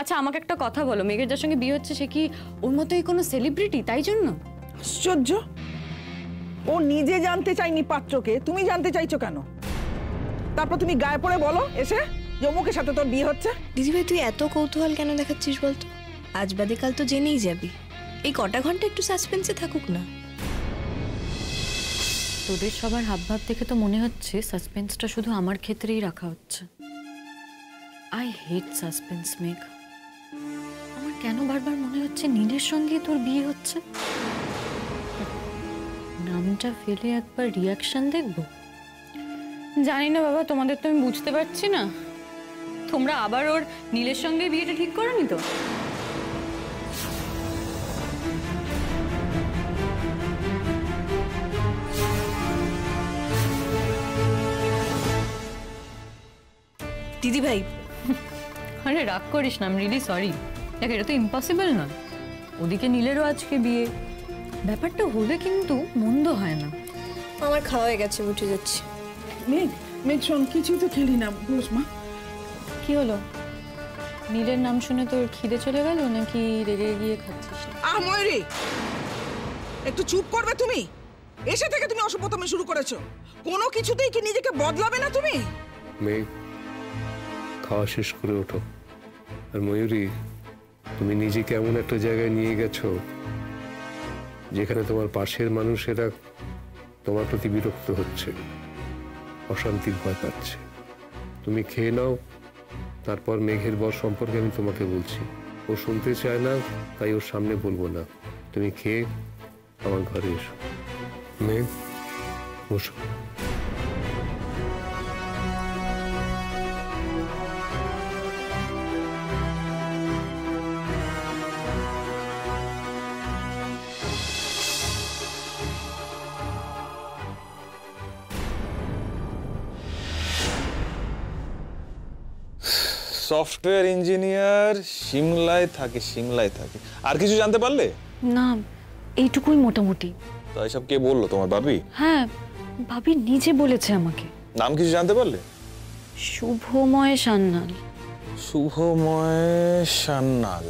আচ্ছা আমাকে একটা কথা বলো, মেঘের যার সঙ্গে বিয়ে হচ্ছে সে কি ওর মতোই কোনো সেলিব্রিটি তাই জন্য? আশ্চর্য, ও নিজে জানতে চায়নি পাত্রকে, তুমি জানতে চাইছো কেন? তারপর তুমি গায়ে পড়ে বলো এসে যে অমুকের সাথে তোর বিয়ে হচ্ছে। দিদিভাই তুই এত কৌতূহল কেন দেখাচ্ছিস বলতো? আজ বাদে কাল তো জেনেই যাবি। এই কটা ঘন্টা একটু সাসপেন্সে থাকুক না। তোদের সবার হাবভাব দেখে তো মনে হচ্ছে সাসপেন্সটা শুধু আমার ক্ষেত্রেই রাখা হচ্ছে। আই হেট সাসপেন্স মেঘ। আমার কেন বারবার মনে হচ্ছে নীলের সঙ্গে তোর বিয়ে হচ্ছে। নামটা ফেলে একবার রিয়াকশন দেখবো। জানি না বাবা, তোমাদের তো আমি বুঝতে পারছি না। তোমরা আবার ওর নীলের সঙ্গে বিয়েটা ঠিক করোনি তো? দিদিভাই আরে রাগ করিস না, আই এম রিয়েলি সরি। দেখ এটা তো ইম্পসিবল না। ওদিকে নীলেরও আজকে বিয়ে, ব্যাপারটা হলে কিন্তু মন্দ হয় না। আমার খাওয়া হয়ে গেছে, উঠে যাচ্ছি। মেঘ, মেঘ শোন, কিছুই তো খেলি না, বস মা। কি হলো? নীলের নাম শুনে তোর খিদে চলে গেল নাকি রেগে গিয়ে খাচ্ছিস? ময়ূরী, একটু চুপ করবে তুমি? এসে থেকে তুমি অসভ্যতামি শুরু করেছো। কোনো কিছুতেই কি নিজেকে বদলাবে না তুমি? মেঘ, খাওয়া শেষ করে ওঠো। আর ময়ূরী, তুমি নিজেকে এমন একটা জায়গায় নিয়ে গেছো যেখানে তোমার পাশের মানুষেরা তোমার প্রতি বিরক্ত হচ্ছে, অশান্তির ভয় পাচ্ছে। তুমি খেয়ে নাও, তারপর মেঘের বর সম্পর্কে আমি তোমাকে বলছি। ও শুনতে চায় না, তাই ওর সামনে বলবো না। তুমি খেয়ে আমার ঘরে এসো। মেঘ, বসো। সফটওয়্যার ইঞ্জিনিয়ার সিমলায় থাকে, সিমলায় থাকে। আর কিছু জানতে পারলে? না, এইটুকুই মোটামুটি। তো এসব কে বললো, তোমার ভাবি? হ্যাঁ, ভাবি নিজে বলেছে আমাকে। নাম কিছু জানতে পারলে? শুভময় সান্যাল। শুভময় সান্যাল,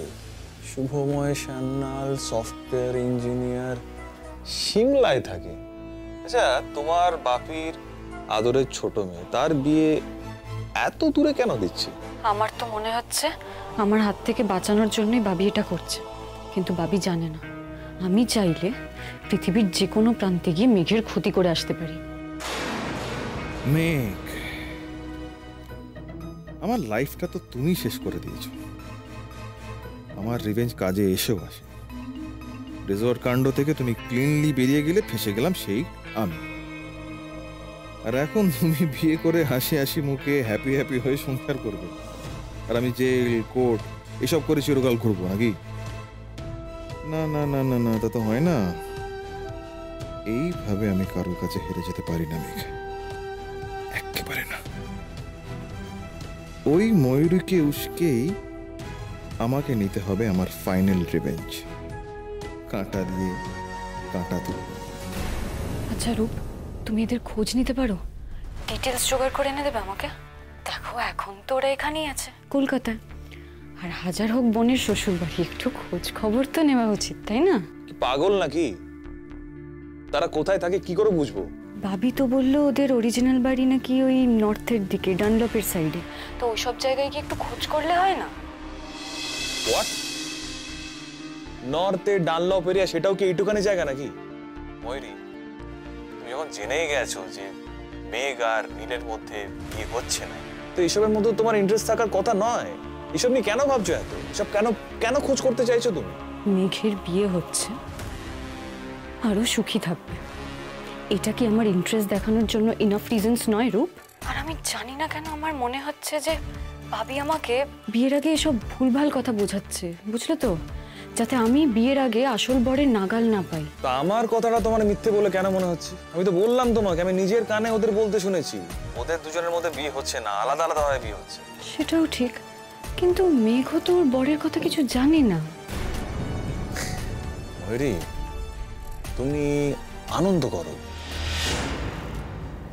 শুভময় সান্যাল সফটওয়্যার ইঞ্জিনিয়ার, সিমলায় থাকে। আচ্ছা, তোমার বাপির আদরের ছোট মেয়ে, তার বিয়ে এত দূরে কেন দিচ্ছে? আমার তো মনে হচ্ছে আমার হাত থেকে বাঁচানোর জন্যই বাবি এটা করছে। কিন্তু বাবি জানে না আমি চাইলে পৃথিবীর যে কোনো প্রান্তে গিয়ে মেঘের ক্ষতি করে আসতে পারি। মেঘ, আমার লাইফটা তো তুমি শেষ করে দিয়েছো। আমার রিভেঞ্জ কাজে এসেও আসে। রিসর্ট কাণ্ড থেকে তুমি ক্লিনলি বেরিয়ে গেলে, ফেসে গেলাম সেই আমি। আর এখন তুমি বিয়ে করে হাসি হাসি মুখে হ্যাপি হ্যাপি হয়ে সংসার করবে, আর আমি জেল কোর্ট এসব করে চিরকাল ঘুরবো নাকি? না না না না না, তা তো হয় না। এইভাবে আমি কারোর কাছে হেরে যেতে পারি না মেঘ, একেবারে না। ওই ময়ূরীকে উস্কেই আমাকে নিতে হবে আমার ফাইনাল রিভেঞ্জ। কাঁটা দিয়ে কাঁটা তুলব। আচ্ছা রূপ, তুমি এদের খোঁজ নিতে পারো? ডিটেলস জোগাড় করে এনে দেবে আমাকে। দেখো এখন তো ওরা এখানেই আছে কলকাতায়, আর হাজার হোক বোনের শ্বশুর বাড়ি, একটু খোঁজ খবর তো নেওয়া উচিত, তাই না? পাগল নাকি? তারা কোথায় থাকে কি করে বুঝবো? ভাবি তো বললো ওদের অরিজিনাল বাড়ি নাকি ওই নর্থের দিকে, ডানলপের সাইডে। তো ওই সব জায়গায় গিয়ে একটু খোঁজ করলে হয় না? হোয়াট? নর্থে ডানলপ এরিয়া, সেটাও কি এইটুখানি জায়গা নাকি? ময়ূরী, তুমি যখন জেনেই গেছো যে মেঘ আর নীলের মধ্যে বিয়ে হচ্ছে না, তো এইসবের মধ্যে তোমার ইন্টারেস্ট থাকার কথা নয়। এসব নিয়ে কেন ভাবছো এত? এসব কেন কেন খোঁজ করতে চাইছো তুমি? মেঘের বিয়ে হচ্ছে, আরো সুখী থাকবে, এটা কি আমার ইন্টারেস্ট দেখানোর জন্য ইনাফ রিজনস নয় রূপ? আর আমি জানি না কেন আমার মনে হচ্ছে যে ভাবি আমাকে বিয়ের আগে এসব ভুলভাল কথা বোঝাচ্ছে, বুঝলে তো? যাতে আমি বিয়ের আগে আসল বরের নাগাল না পাই। তা আমার কথাটা তোমার মিথ্যে বলে কেন মনে হচ্ছে? আমি তো বললাম তোমাকে, আমি নিজের কানে ওদের বলতে শুনেছি ওদের দুজনের মধ্যে বিয়ে হচ্ছে না, আলাদা আলাদা ভাবে বিয়ে হচ্ছে। সেটাও ঠিক, কিন্তু মেঘ তো ওর বরের কথা কিছু জানে না। ময়ূরী, তুমি আনন্দ করো,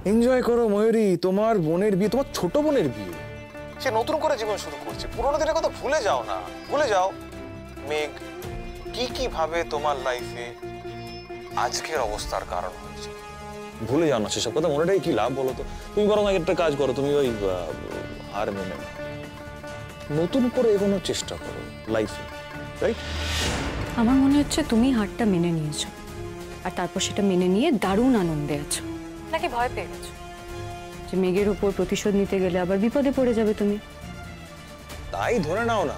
এনজয় করো ময়ূরী। তোমার বোনের বিয়ে, তোমার ছোট বোনের বিয়ে, সে নতুন করে জীবন শুরু করছে, পুরোনো দিনের কথা ভুলে যাও না, ভুলে যাও। মেঘ কি ভাবে তোমার লাইফে আজকের অবস্থার কারণ হয়েছে, ভুলে যাও না সেসব কথা। মনেটাই কি লাভ বলো তো? তুমি বরং একটা কাজ করো, তুমি ওই হার মেনে নতুন করে এগোনোর চেষ্টা করো লাইফে, রাইট? আমার মনে হচ্ছে তুমি হারটা মেনে নিয়েছো, আর তারপর সেটা মেনে নিয়ে দারুণ আনন্দে আছো, নাকি ভয় পেয়ে গেছো যে মেঘের উপর প্রতিশোধ নিতে গেলে আবার বিপদে পড়ে যাবে তুমি? তাই ধরে নাও না।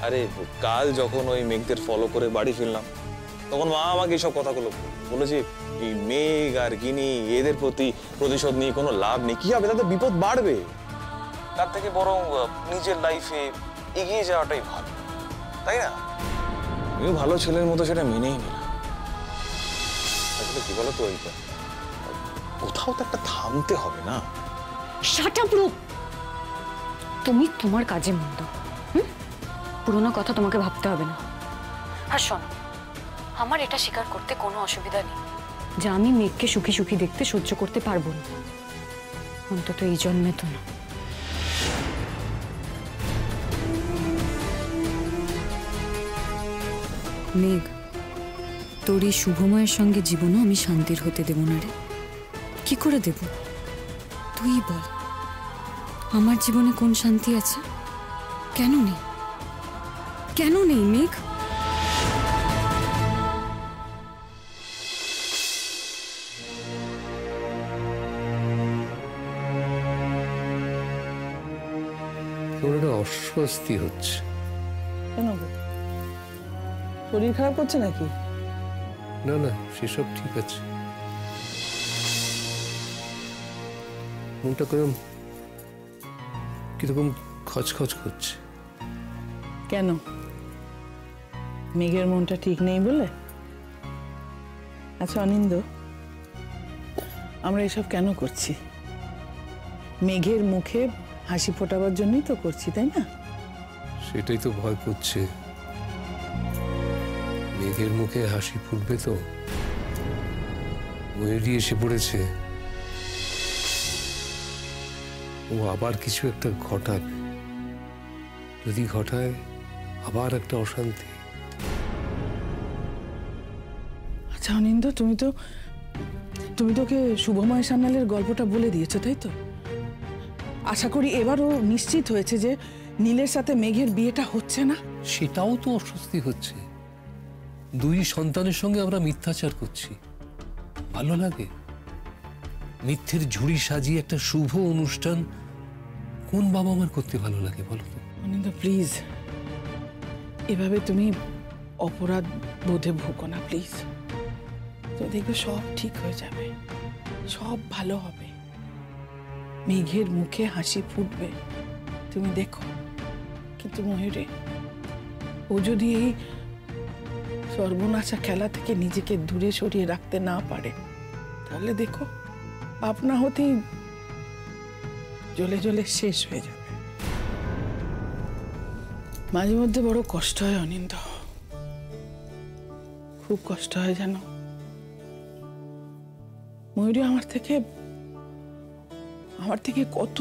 আরে কাল যখন ওই মেঘদের ফলো করে বাড়ি ফিরলাম, তখন মা আমাকে এইসব কথাগুলো বলেছে, এই মেঘ আর গিনি এদের প্রতি প্রতিশোধ নিয়ে কোনো লাভ নেই, কি হবে, তাদের বিপদ বাড়বে। তার থেকে বরং নিজের লাইফে এগিয়ে যাওয়াটাই ভালো, তাই না? আমিও ভালো ছেলের মতো সেটা মেনেই নিলাম। আসলে কি বলো তো, ওইটা কোথাও তো একটা থামতে হবে না? শাট আপ রূপ, তুমি তোমার কাজে মন দাও। পুরোনো কথা তোমাকে ভাবতে হবে না। আর শোনো, আমার এটা স্বীকার করতে কোনো অসুবিধা নেই যে আমি মেঘকে সুখী সুখী দেখতে সহ্য করতে পারবো না, অন্তত এই জন্মে তো না। মেঘ, তোর এই শুভময়ের সঙ্গে জীবনও আমি শান্তির হতে দেব না রে। কি করে দেব তুই বল? আমার জীবনে কোন শান্তি আছে? কেন নেই, কেন নেই মেঘ? তোর একটা অস্বস্তি হচ্ছে কেন গো? শরীর খারাপ করছে নাকি? না না, সেসব ঠিক আছে। মনটা কিরকম খচখচ করছে। কেন? মেঘের মনটা ঠিক নেই বলে? আচ্ছা অনিন্দ, আমরা এসব কেন করছি? মেঘের মুখে হাসি ফোটাবার জন্যই তো করছি, তাই না? সেটাই তো ভয় করছে, মেঘের মুখে হাসি ফুটবে তো। ময়ূরী এসে পড়েছে, ও আবার কিছু একটা ঘটাবে। যদি ঘটায় আবার একটা অশান্তি। আচ্ছা অনিন্দ, তুমি তোকে শুভময় সান্যালের গল্পটা বলে দিয়েছো, তাই তো? আশা করি এবারও নিশ্চিত হয়েছে যে নীলের সাথে মেঘের বিয়েটা হচ্ছে না। সেটাও তো অস্বস্তি হচ্ছে। দুই সন্তানের সঙ্গে আমরা মিথ্যাচার করছি, ভালো লাগে? মিথ্যের ঝুড়ি সাজিয়ে একটা শুভ অনুষ্ঠান কোন বাবা মার করতে ভালো লাগে বলো তো? অনিন্দ প্লিজ, এভাবে তুমি অপরাধ বোধে ভুগো না প্লিজ। তো দেখবে সব ঠিক হয়ে যাবে, সব ভালো হবে, মেঘের মুখে হাসি ফুটবে, তুমি দেখো। কিন্তু ময়ূরী, ও যদি এই সর্বনাশা খেলা থেকে নিজেকে দূরে সরিয়ে রাখতে না পারে, তাহলে দেখো আপনা হতেই জ্বলে জ্বলে শেষ হয়ে যাবে। মাঝে মধ্যে বড় কষ্ট হয় অনিন্দ, খুব কষ্ট হয় জানো। ময়ূরী আমার থেকে কত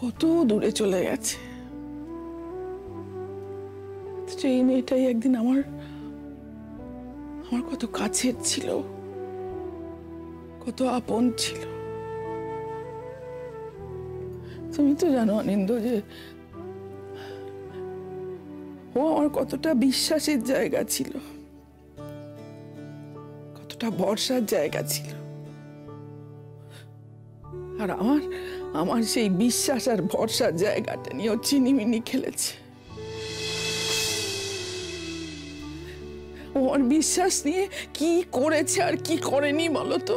কত দূরে চলে গেছে। এই মেয়েটাই একদিন আমার কত কাছের ছিল, কত আপন ছিল। তুমি তো জানো অনিন্দ যে ও আমার কতটা বিশ্বাসের জায়গা ছিল, কতটা ভরসার জায়গা ছিল। আর আমার সেই বিশ্বাস আর ভরসার জায়গাটা নিয়েও চিনিমিনি খেলেছে। ওর বিশ্বাস নিয়ে কি করেছে আর কি করেনি বলো তো?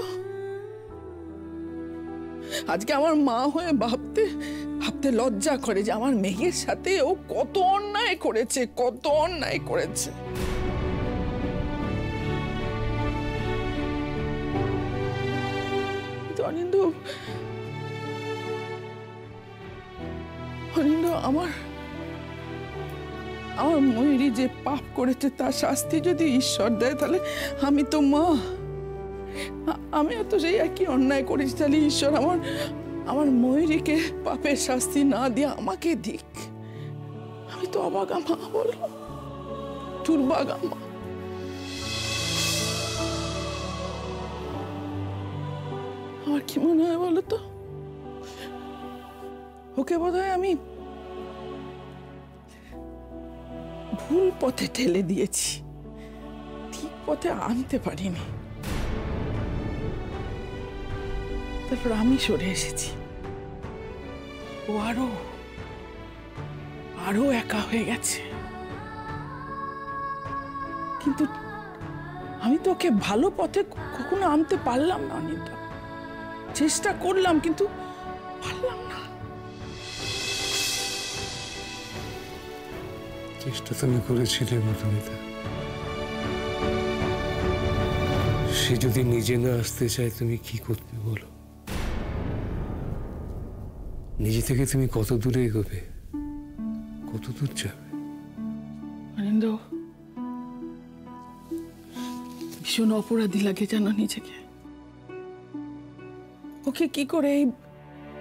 আজকে আমার মা হয়ে ভাবতে লজ্জা করে যে আমার মেয়ের সাথে ও কত অন্যায় করেছে, কত অন্যায় করেছে। অনিন্দ আমার ময়ূরী যে পাপ করেছে তার শাস্তি যদি ঈশ্বর দেয়, তাহলে আমি তো মা, আমিও তো সেই একই অন্যায় করেছি। তাহলে ঈশ্বর আমার ময়ূরীকে পাপের শাস্তি না দিয়ে আমাকে দিক। আমি তো অবাগা মা, বলো, দুর্ভাগা মা। আমার কি মনে হয় বলো তো, ওকে বোধহয় আমি ভুল পথে ঠেলে দিয়েছি, ঠিক পথে আনতে পারিনি। তারপর আমি সরে এসেছি, ও আরো একা হয়ে গেছে। কিন্তু আমি তো ওকে ভালো পথে কখনো আনতে পারলাম না অনিতা। চেষ্টা করলাম কিন্তু পারলাম না। চেষ্টা তুমি করেছিলে মধুমিতা। সে যদি নিজে না আসতে চায় তুমি কি করবে বলো? নিজে থেকে তুমি কত দূরে এগোবে, কত দূর যাবে? আনন্দ, ভীষণ অপরাধী লাগে জানো নিজেকে। ওকে কি করে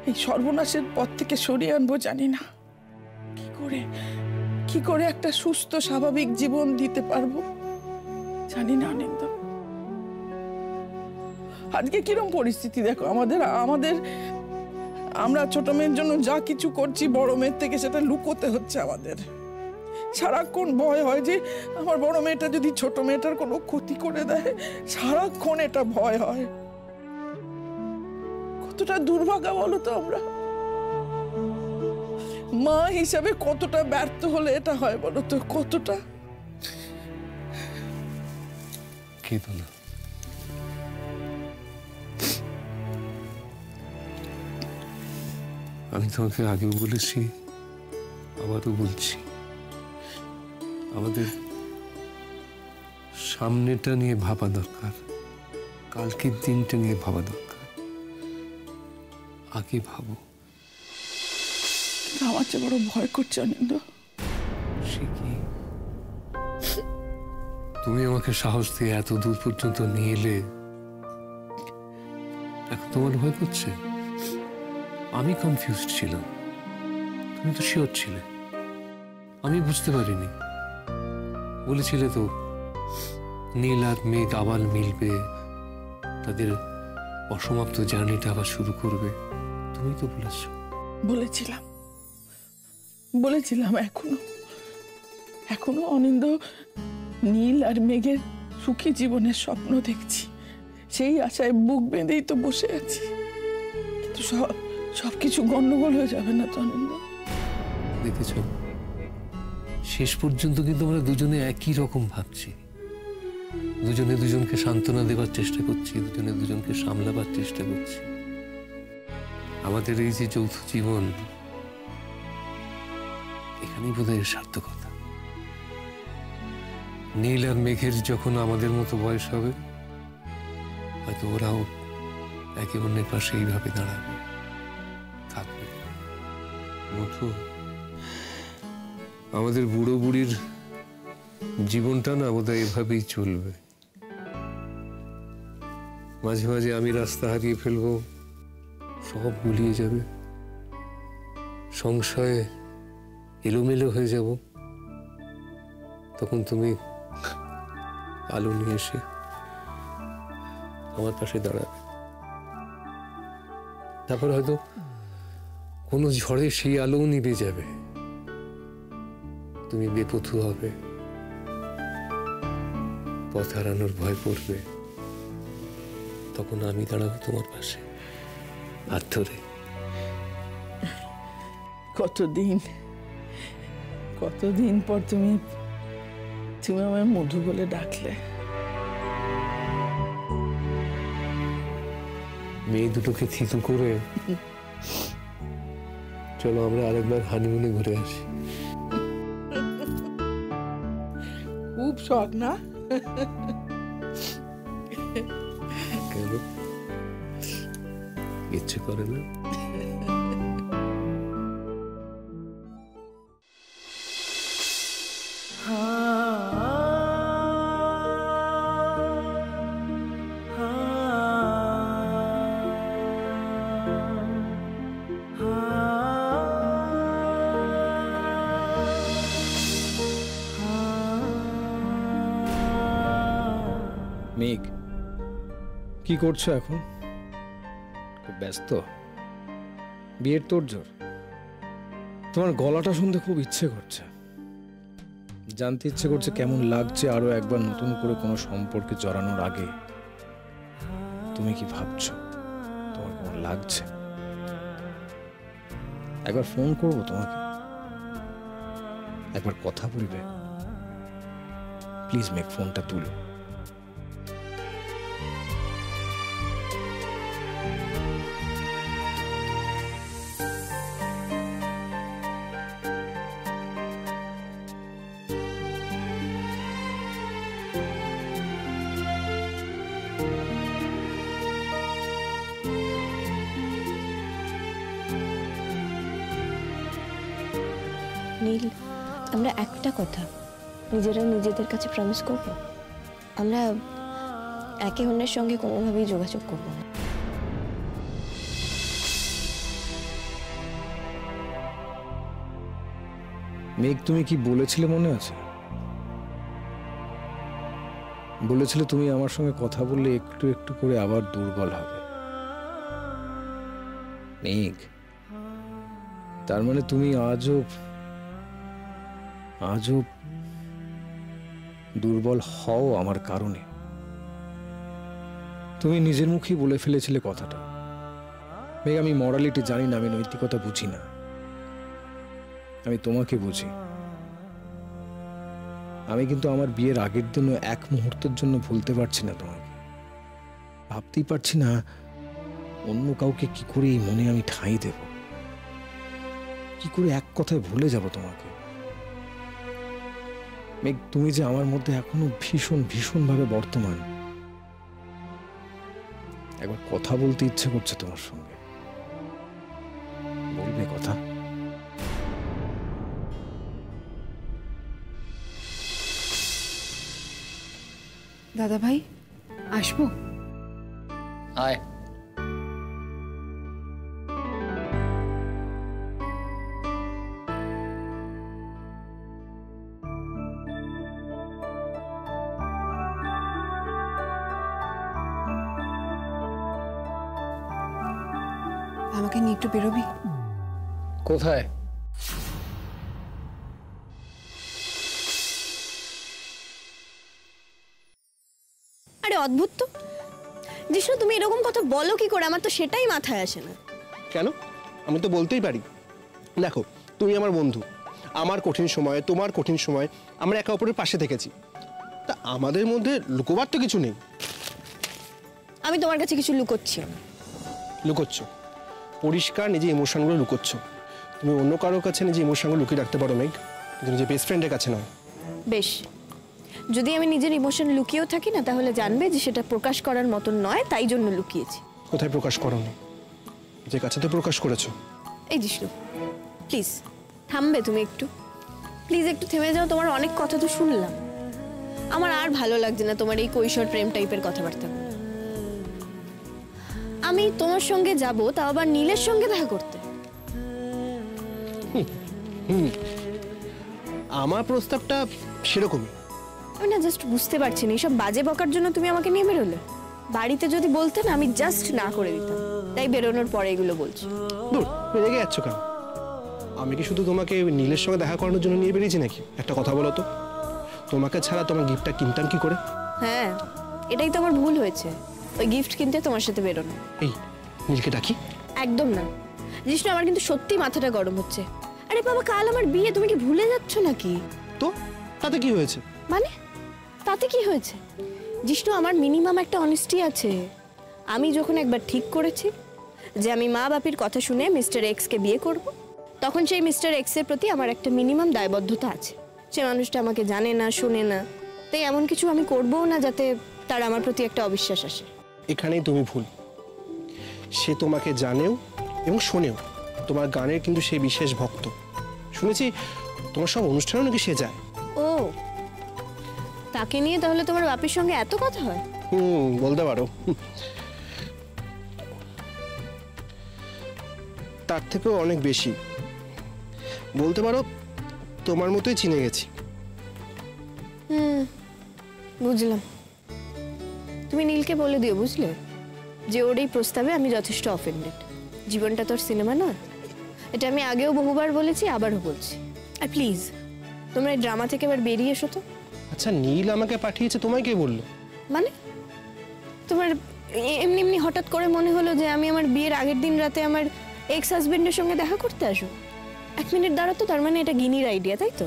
এই সর্বনাশের পথ থেকে সরিয়ে আনবো জানি না। কি করে একটা সুস্থ স্বাভাবিক জীবন দিতে পারবো জানি না আনন্দ। আজকে কিরকম পরিস্থিতি দেখো আমাদের। আমরা ছোট মেয়ের জন্য যা কিছু করছি, বড় মেয়ের থেকে সেটা লুকোতে হচ্ছে আমাদের। সারাক্ষণ ভয় হয় যে আমার বড় মেয়েটা যদি ছোট মেয়েটার কোনো ক্ষতি করে দেয়, সারাক্ষণ এটা ভয় হয়। কতটা দুর্ভাগা বলো তো আমরা, মা হিসাবে কতটা ব্যর্থ হলে এটা হয় বলো তো, কতটা। কেঁদো না, আমি তোমাকে আগেও বলেছি, আবারও বলছি, আমাদের সামনেটা নিয়ে ভাবা দরকার, কালকের দিনটা নিয়ে ভাবা দরকার। আগে ভাবো। আমার চেয়ে বড় ভয় করছে আনন্দ। সে কি? তুমি আমাকে সাহস দিয়ে এত দূর পর্যন্ত নিয়ে এলে, এখন তোমার ভয় করছে? আমি কনফিউজড ছিলাম, তুমি তো শিওর ছিলে। আমি বুঝতে পারিনি। বলেছিলে তো নীল আর মেঘ আবার মিলবে, তাদের অসমাপ্ত জার্নিটা আবার শুরু করবে। তুমি তো বলেছিলাম এখনো অনিন্দ নীল আর মেঘের সুখী জীবনের স্বপ্ন দেখছি। সেই আশায় বুক বেঁধেই তো বসে আছি। কিন্তু সবকিছু গন্ডগোল হয়ে যাবে না তো অনিন্দ? দেখেছ, শেষ পর্যন্ত কিন্তু আমরা দুজনে একই রকম ভাবছি। দুজনে দুজনকে সান্ত্বনা দেবার চেষ্টা করছি, দুজনে দুজনকে সামলাবার চেষ্টা করছি। আমাদের এই যে যৌথ জীবন, এখানেই বোধহয় এর সার্থকতা। নীল আর মেঘের যখন আমাদের মতো বয়স হবে, হয়তো ওরাও একে অন্যের পাশে এইভাবে দাঁড়াবে, থাকবে। মধু, আমাদের বুড়ো বুড়ির জীবনটা না বোধহয় এভাবেই চলবে। মাঝে মাঝে আমি রাস্তা হারিয়ে ফেলবো, সব গুলিয়ে যাবে, সংশয়ে এলোমেলো হয়ে যাব। তখন তুমি আলো নিয়ে এসে আমার পাশে দাঁড়াবে। তারপর হয়তো কোনো ঝড়ে সেই আলোও নিভে যাবে, তুমি বেপথু হবে, পথ হারানোর ভয় করবে। তখন আমি দাঁড়াবো তোমার পাশে, হাত ধরে। কতদিন পর তুমি আমায় মধু বলে ডাকলে। মেয়ে দুটোকে থিতু করে চলো আমরা আরেকবার হানিমুনে ঘুরে আসি। খুব শখ না? কেন ইচ্ছে করে না? মেঘ, কি করছো এখন? খুব ব্যস্ত? বিয়ের তোড়জোড়? তোমার গলাটা শুনতে খুব ইচ্ছে করছে, জানতে ইচ্ছে করছে কেমন লাগছে আরো একবার নতুন করে কোনো সম্পর্কে জড়ানোর আগে। তুমি কি ভাবছো তোমার কেমন লাগছে? একবার ফোন করবো তোমাকে, একবার কথা বলবে? প্লিজ মেঘ, ফোনটা তুলো। নীল, আমরা একটা কথা নিজেরা নিজেদের কাছে প্রমিস করব, আমরা একে অন্যের সঙ্গে কোনোভাবেই যোগাযোগ করব না। মেঘ, তুমি কি বলেছিলে মনে আছে? বলেছিলে তুমি আমার সঙ্গে কথা বললে একটু একটু করে আবার দুর্বল হবে। মেঘ, তার মানে তুমি আজও দুর্বল হও আমার কারণে। তুমি নিজের মুখেই বলে ফেলেছিলে কথাটা। মেঘ, আমি মরালিটি জানি না, আমি নৈতিকতা বুঝি না, আমি তোমাকে বুঝি। আমি কিন্তু আমার বিয়ের আগের দিনও এক মুহূর্তের জন্য ভুলতে পারছি না তোমাকে। ভাবতেই পারছি না অন্য কাউকে কি করে এই মনে আমি ঠাঁই দেব, কি করে এক কথায় ভুলে যাব তোমাকে। মেঘ, তুমি যে আমার মধ্যে এখনো ভীষণ ভীষণ ভাবে বর্তমান। একবার কথা বলতে ইচ্ছে করছে তোমার সঙ্গে, বলবে কথা? দাদা ভাই, আসবো? আয়। আমাকে নিয়ে একটু বেরোবি? কোথায়? আরে অদ্ভুত তো জিষ্ণু, তুমি এরকম কথা বলো কি করে? আমার তো সেটাই মাথায় আসে না। কেন? আমি তো বলতেই পারি। দেখো, তুমি আমার বন্ধু, আমার কঠিন সময়ে তোমার কঠিন সময় আমরা একে অপরের পাশে থেকেছি, তা আমাদের মধ্যে লুকোবার তো কিছু নেই। আমি তোমার কাছে কিছু লুকোচ্ছি না। লুকোচ্ছ, পরিষ্কার নিজে ইমোশনগুলো লুকোচ্ছ। তুমি অন্য কারোর কাছে নিজে ইমোশনগুলো লুকিয়ে রাখতে পারো মেঘ, কিন্তু নিজে বেস্ট ফ্রেন্ডের কাছে নয়। বেশ, যদি আমি নিজের ইমোশন লুকিয়েও থাকি না, তাহলে জানবে যে সেটা প্রকাশ করার মতন নয়, তাই জন্য লুকিয়েছি। কোথায় প্রকাশ করো না? যে কাছে তো প্রকাশ করেছো। এই জিষ্ণু, প্লিজ থামবে তুমি একটু? প্লিজ একটু থেমে যাও। তোমার অনেক কথা তো শুনলাম, আমার আর ভালো লাগছে না তোমার এই কৈশোর প্রেম টাইপের কথাবার্তা। আমি তোমার সঙ্গে যাব, তাও আবার নীলের সঙ্গে দেখা করতে। আমার প্রস্তাবটা সেরকমই। আমি না জাস্ট বুঝতে পারছি না, এইসব বাজে বকার জন্য তুমি আমাকে নিয়ে বেরোলে। বাড়িতে যদি বলতে না, আমি জাস্ট না করে দিতাম, তাই বেরোনোর পরে এগুলো বলছি। দূর, রেগে যাচ্ছ কেন? আমি কি শুধু তোমাকে নীলের সঙ্গে দেখা করানোর জন্য নিয়ে বেরিয়েছি নাকি? একটা কথা বলো তো, তোমাকে ছাড়া তোমার গিফটটা কিনতাম কি করে? হ্যাঁ, এটাই তো আমার ভুল হয়েছে, ওই গিফট কিনতে তোমার সাথে বেরোনো। এই নীলকে ডাকি? একদম না জিষ্ণু, আমার কিন্তু সত্যি মাথাটা গরম হচ্ছে। আরে বাবা, কাল আমার বিয়ে, তুমি কি ভুলে যাচ্ছ নাকি? তো তাতে কি হয়েছে? মানে তাতে কি হয়েছে জিষ্ণু? আমার মিনিমাম একটা অনেস্টি আছে। আমি যখন একবার ঠিক করেছি যে আমি মা বাপির কথা শুনে মিস্টার এক্সকে বিয়ে করব, তখন সেই মিস্টার এক্সের প্রতি আমার একটা মিনিমাম দায়বদ্ধতা আছে। সে মানুষটা আমাকে জানে না, শোনে না, তাই এমন কিছু আমি করবও না যাতে তার আমার প্রতি একটা অবিশ্বাস আসে। এখানেই তুমি ভুল। সে তোমাকে জানেও এবং শোনেও। তোমার গানের কিন্তু সে বিশেষ ভক্ত। শুনেছি তোমার সব অনুষ্ঠানেও নাকি সে যায়। ও, তাকে নিয়ে তাহলে তোমার বাপির সঙ্গে এত কথা হয়? বলতে পারো। তার থেকেও অনেক বেশি বলতে পারো। তোমার মতোই চিনে গেছি। বুঝলাম। তুমি নীলকে বলে দিও, বুঝলে, যে ওর এই প্রস্তাবে আমি যথেষ্ট অফেন্ডেড। জীবনটা তোর সিনেমা না, এটা আমি আগেও বহুবার বলেছি, আবারও বলছি। আর প্লিজ তোমরা এই ড্রামা থেকে এবার বেরিয়ে এসো তো। আচ্ছা, নীল আমাকে পাঠিয়েছে, তোমায় কে বললো? মানে তোমার এমনি এমনি হঠাৎ করে মনে হলো যে আমি আমার বিয়ের আগের দিন রাতে আমার এক্স হাজবেন্ডের সঙ্গে দেখা করতে আসবো? 1 মিনিট দাঁড়াতো, তার মানে এটা গিনির আইডিয়া, তাই তো?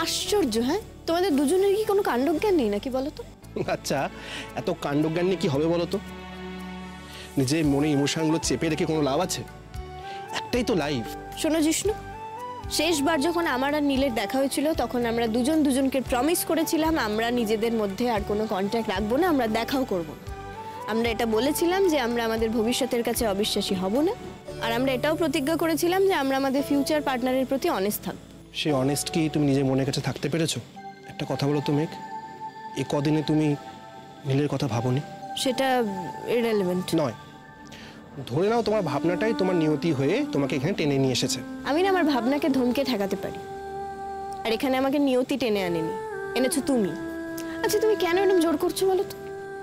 আশ্চর্য, হ্যাঁ? তোমাদের দুজনের কি কোনো কাণ্ডজ্ঞান নেই নাকি বলো তো? আচ্ছা, এত কাণ্ডজ্ঞান নিয়ে কি হবে বলো তো? নিজের মনে ইমোশনগুলো চেপে রেখে কোনো লাভ আছে? একটাই তো লাইফ। শোনো জিষ্ণু, শেষবার যখন আমার আর নীলের দেখা হয়েছিল তখন আমরা দুজন দুজনকে প্রমিস করেছিলাম আমরা নিজেদের মধ্যে আর কোনো কন্ট্যাক্ট রাখবো না, আমরা দেখাও করব না। আমরা এটা বলেছিলাম যে আমরা আমাদের ভবিষ্যতের কাছে অবিশ্বাসী হব না, আর আমরা এটাও প্রতিজ্ঞা করেছিলাম যে আমরা আমাদের ফিউচার পার্টনারের প্রতি অনেস্ট থাকব। সে অনেস্ট কি তুমি নিজের মনের কাছে থাকতে পেরেছো? একটা কথা বলো তো মেঘ, এই কদিনে তুমি নীলের কথা ভাবোনি? সেটা ইররিলেভেন্ট নয়, ধরে নাও তোমার ভাবনাটাই তোমার নিয়তি হয়ে তোমাকে এখানে টেনে নিয়ে এসেছে। আমি না আমার ভাবনাকে ধমকে ঠেকাতে পারি, আর এখানে আমাকে নিয়তি টেনে আনেনি, এনেছো তুমি। আচ্ছা তুমি কেন এরকম জোর করছো বলো তো?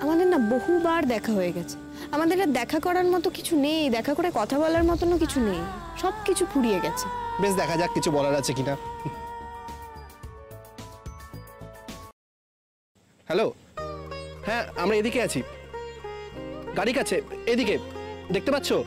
আমাদের না বহুবার দেখা হয়ে গেছে, আমাদের আর দেখা করার মতো কিছু নেই, দেখা করে কথা বলার মতনও কিছু নেই, সব কিছু ফুরিয়ে গেছে। বেশ, দেখা যাক কিছু বলার আছে কিনা। হ্যালো, হ্যাঁ আমরা এদিকে আছি, গাড়ি কাছে এদিকে, দেখতে পাচ্ছো?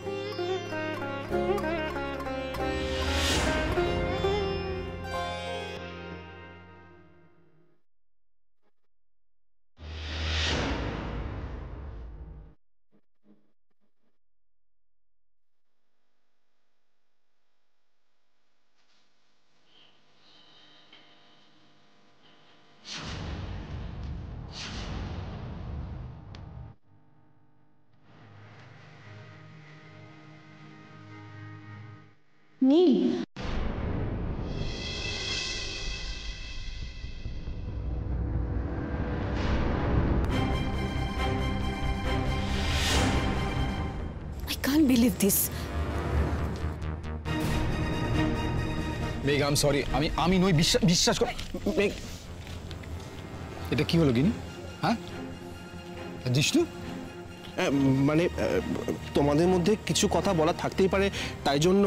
নীল, I can't believe this. মেঘ, আই এম সরি, আমি নই, বিশ্বাস কর। মেঘ, এটা কি হলো গিনি? হ্যাঁ জিষ্ণু, মানে তোমাদের মধ্যে কিছু কথা বলা থাকতেই পারে, তাই জন্য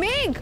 মেঘ